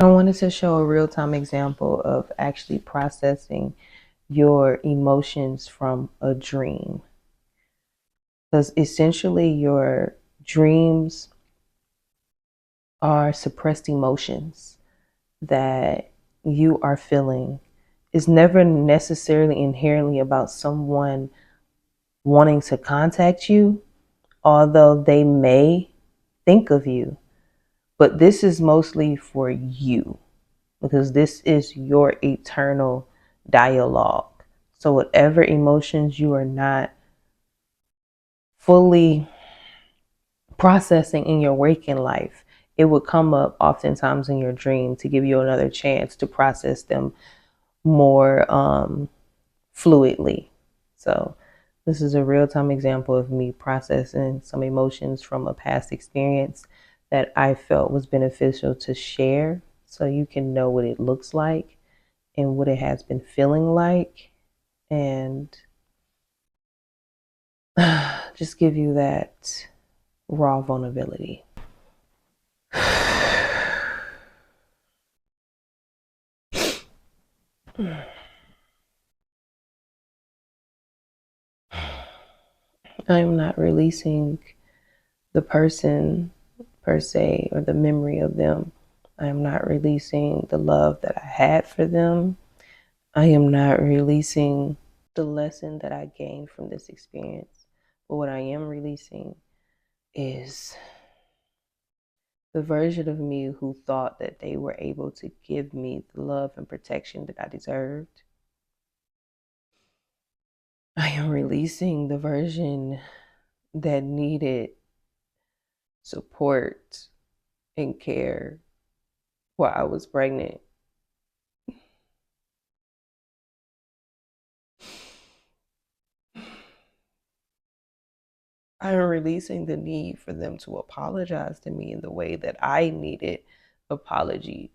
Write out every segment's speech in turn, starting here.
I wanted to show a real-time example of actually processing your emotions from a dream. Because essentially, your dreams are suppressed emotions that you are feeling. It's never necessarily inherently about someone wanting to contact you, although they may think of you. But this is mostly for you because this is your eternal dialogue. So, whatever emotions you are not fully processing in your waking life, it would come up oftentimes in your dream to give you another chance to process them more fluidly. So, this is a real time example of me processing some emotions from a past experience that I felt was beneficial to share so you can know what it looks like and what it has been feeling like, and just give you that raw vulnerability. I'm not releasing the person per se or the memory of them. I am not releasing the love that I had for them. I am not releasing the lesson that I gained from this experience. But what I am releasing is the version of me who thought that they were able to give me the love and protection that I deserved. I am releasing the version that needed support and care while I was pregnant. I am releasing the need for them to apologize to me in the way that I needed apology.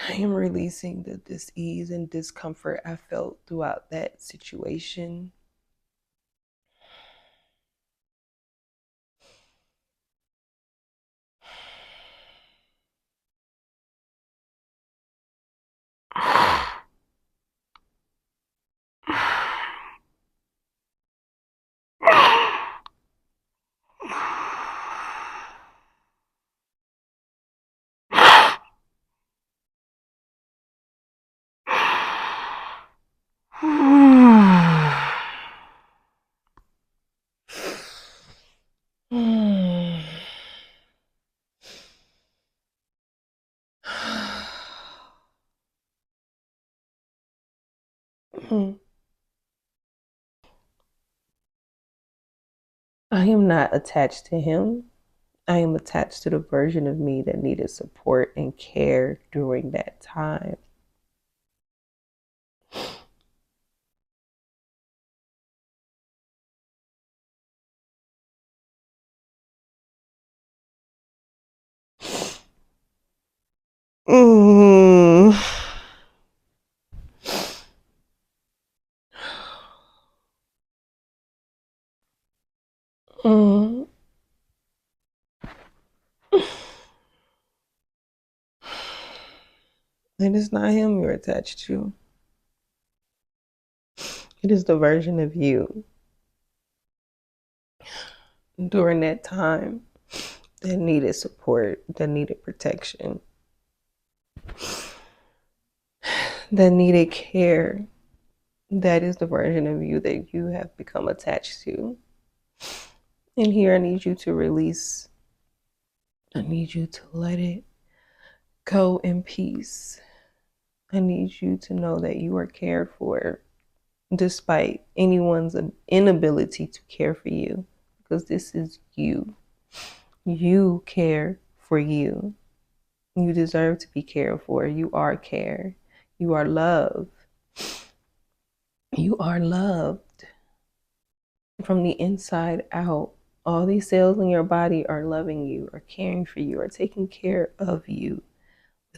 I am releasing the dis-ease and discomfort I felt throughout that situation. I am not attached to him. I am attached to the version of me that needed support and care during that time. Mm. Mm. It is not him you're attached to. It is the version of you during that time that needed support, that needed protection, that needed care. That is the version of you that you have become attached to. And here I need you to release. I need you to let it go in peace. I need you to know that you are cared for despite anyone's inability to care for you, because this is you. You care for you. You deserve to be cared for. You are care. You are love. You are loved from the inside out. All these cells in your body are loving you, are caring for you, are taking care of you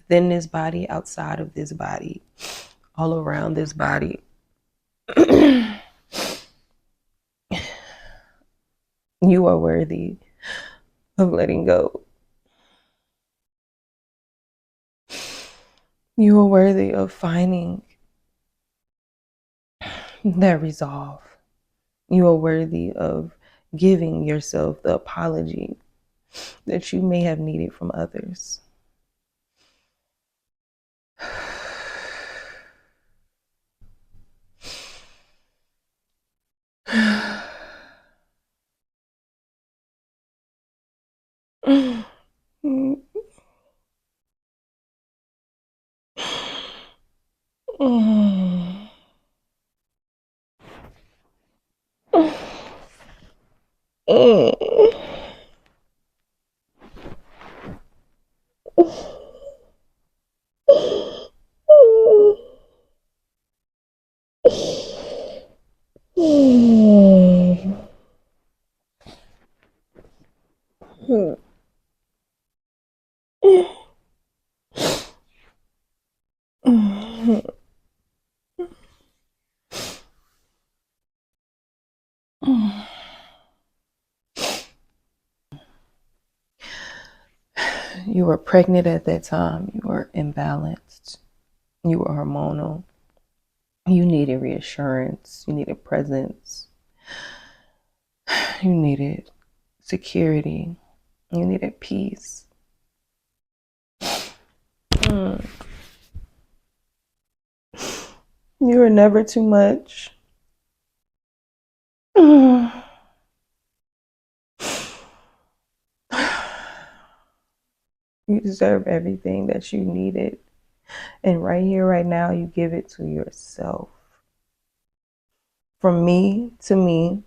within this body, outside of this body, all around this body. You are worthy of letting go. You are worthy of finding that resolve. You are worthy of giving yourself the apology that you may have needed from others. You were pregnant at that time. You were imbalanced. You were hormonal. You needed reassurance. You needed presence. You needed security. You needed peace. You were never too much. You deserve everything that you needed. And right here, right now, you give it to yourself. From me to me.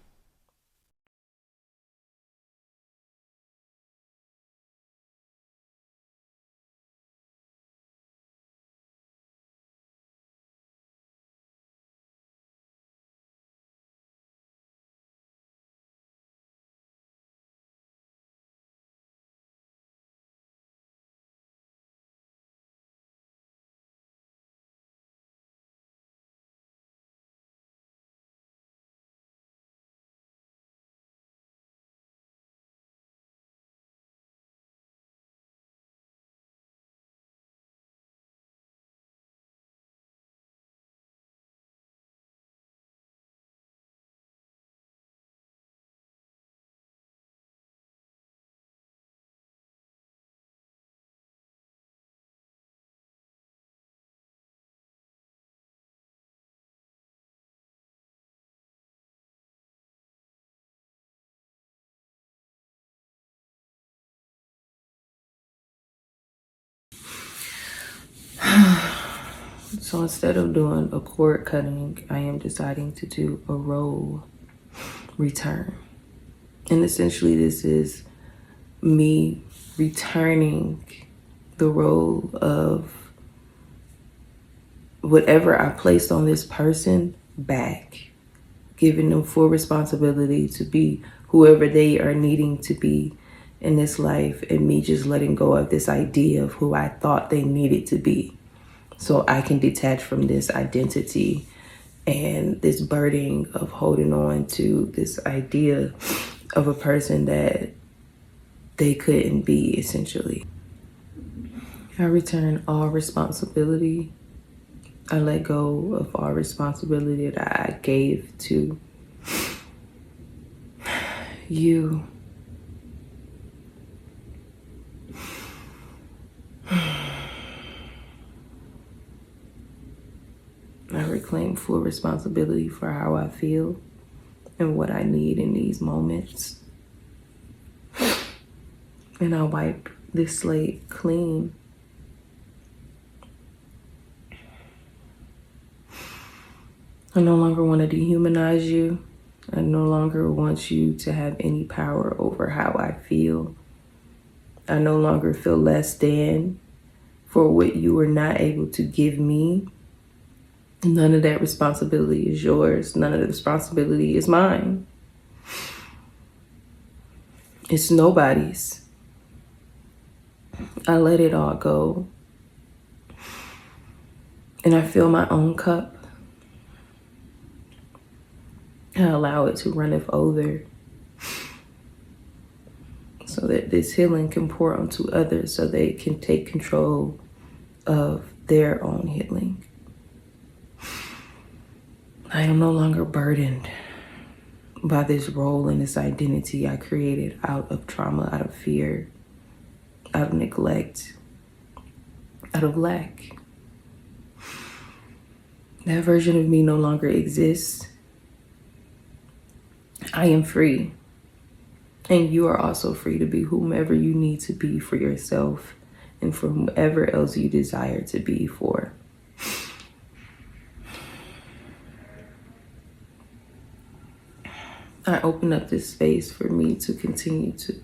So instead of doing a cord cutting, I am deciding to do a role return. And essentially this is me returning the role of whatever I placed on this person back, giving them full responsibility to be whoever they are needing to be in this life, and me just letting go of this idea of who I thought they needed to be. So I can detach from this identity and this burden of holding on to this idea of a person that they couldn't be, essentially. I return all responsibility. I let go of all responsibility that I gave to you. I reclaim full responsibility for how I feel and what I need in these moments. And I wipe this slate clean. I no longer want to dehumanize you. I no longer want you to have any power over how I feel. I no longer feel less than for what you were not able to give me. None of that responsibility is yours. None of the responsibility is mine. It's nobody's. I let it all go. And I fill my own cup. I allow it to runneth over so that this healing can pour onto others so they can take control of their own healing. I am no longer burdened by this role and this identity I created out of trauma, out of fear, out of neglect, out of lack. That version of me no longer exists. I am free. And you are also free to be whomever you need to be for yourself and for whomever else you desire to be for. I open up this space for me to continue to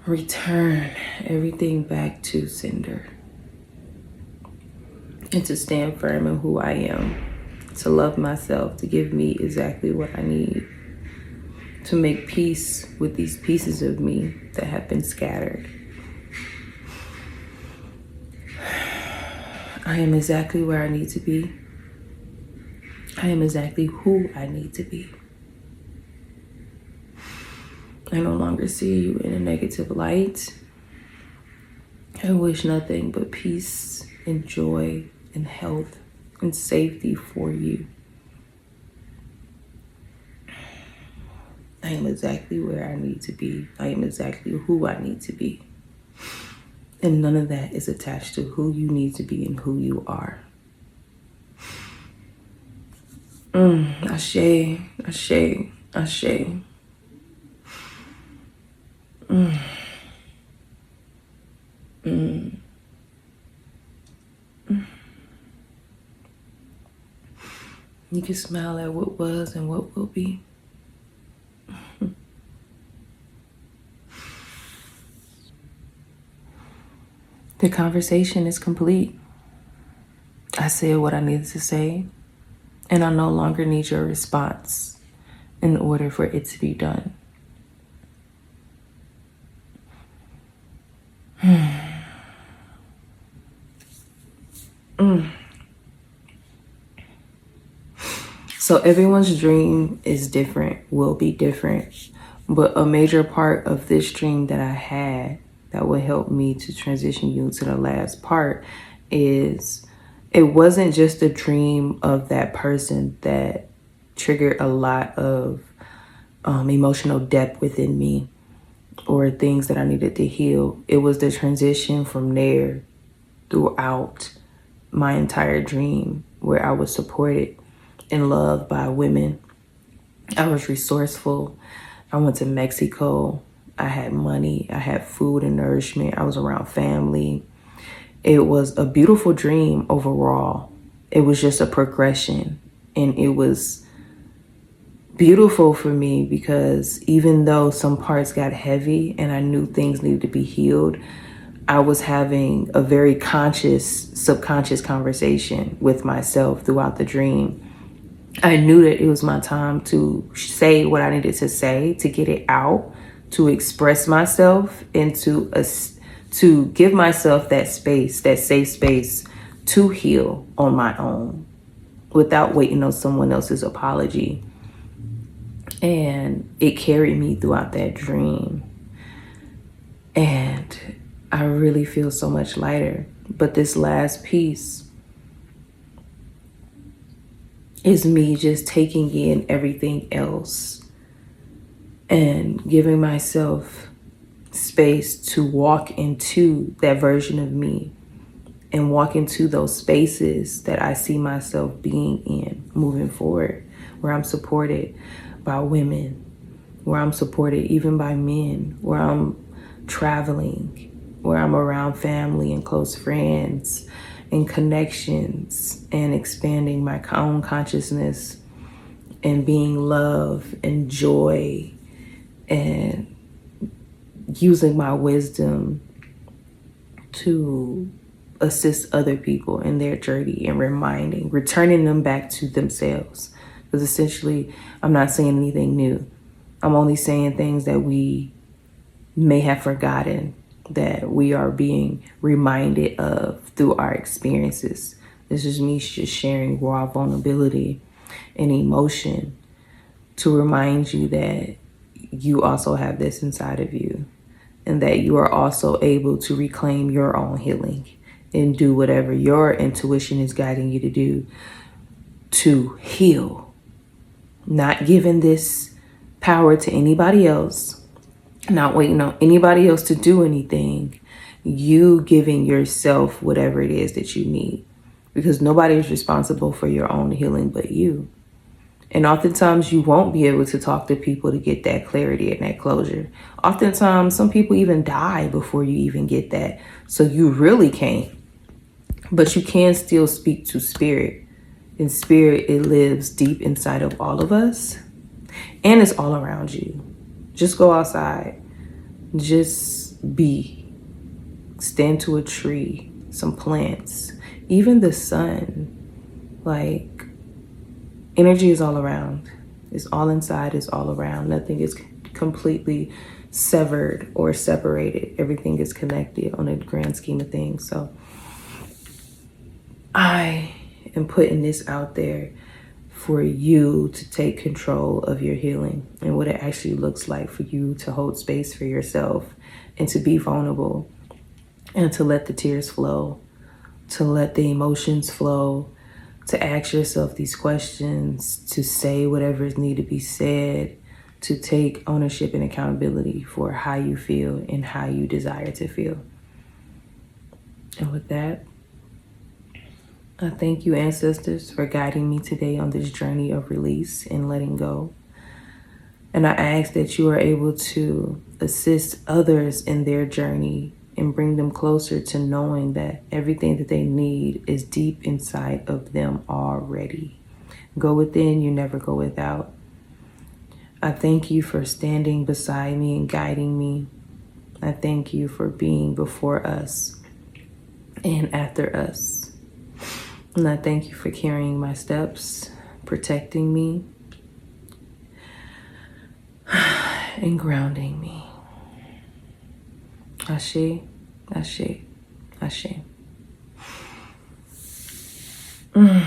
return everything back to sender and to stand firm in who I am, to love myself, to give me exactly what I need, to make peace with these pieces of me that have been scattered. I am exactly where I need to be. I am exactly who I need to be. I no longer see you in a negative light. I wish nothing but peace and joy and health and safety for you. I am exactly where I need to be. I am exactly who I need to be. And none of that is attached to who you need to be and who you are. Ashe, ashe, ashe. You can smile at what was and what will be. The conversation is complete. I said what I needed to say, and I no longer need your response in order for it to be done. So everyone's dream is different, will be different, but a major part of this dream that I had that would help me to transition you to the last part is it wasn't just a dream of that person that triggered a lot of emotional depth within me or things that I needed to heal. It was the transition from there throughout my entire dream where I was supported and loved by women. I was resourceful. I went to Mexico. I had money. I had food and nourishment. I was around family. It was a beautiful dream overall. It was just a progression. And it was beautiful for me because even though some parts got heavy and I knew things needed to be healed, I was having a very conscious, subconscious conversation with myself throughout the dream. I knew that it was my time to say what I needed to say, to get it out, to express myself, and to give myself that space, that safe space to heal on my own without waiting on someone else's apology. And it carried me throughout that dream. And I really feel so much lighter. But this last piece is me just taking in everything else and giving myself space to walk into that version of me and walk into those spaces that I see myself being in moving forward, where I'm supported by women, where I'm supported even by men, where I'm traveling, where I'm around family and close friends and connections and expanding my own consciousness and being love and joy and using my wisdom to assist other people in their journey and returning them back to themselves. Because essentially, I'm not saying anything new. I'm only saying things that we may have forgotten, that we are being reminded of through our experiences. This is me just sharing raw vulnerability and emotion to remind you that you also have this inside of you, and that you are also able to reclaim your own healing and do whatever your intuition is guiding you to do to heal. Not giving this power to anybody else, not waiting on anybody else to do anything. You giving yourself whatever it is that you need, because nobody is responsible for your own healing but you. And oftentimes you won't be able to talk to people to get that clarity and that closure. Oftentimes some people even die before you even get that. So you really can't. But you can still speak to spirit. In spirit, it lives deep inside of all of us. And it's all around you. Just go outside. Just be. Stand to a tree, some plants, even the sun. Like, energy is all around. It's all inside, it's all around. Nothing is completely severed or separated. Everything is connected on a grand scheme of things. So I am putting this out there for you to take control of your healing and what it actually looks like for you to hold space for yourself and to be vulnerable and to let the tears flow, to let the emotions flow, to ask yourself these questions, to say whatever needs to be said, to take ownership and accountability for how you feel and how you desire to feel. And with that, I thank you, ancestors, for guiding me today on this journey of release and letting go. And I ask that you are able to assist others in their journey and bring them closer to knowing that everything that they need is deep inside of them already. Go within, you never go without. I thank you for standing beside me and guiding me. I thank you for being before us and after us. And I thank you for carrying my steps, protecting me, and grounding me. Ashe, ashe, ashe. And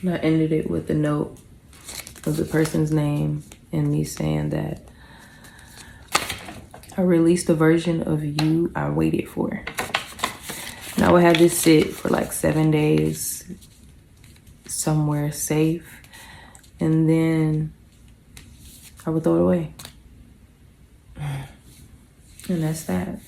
I ended it with a note of the person's name and me saying that I released the version of you I waited for. And I would have this sit for like 7 days somewhere safe, and then I would throw it away. And that's that.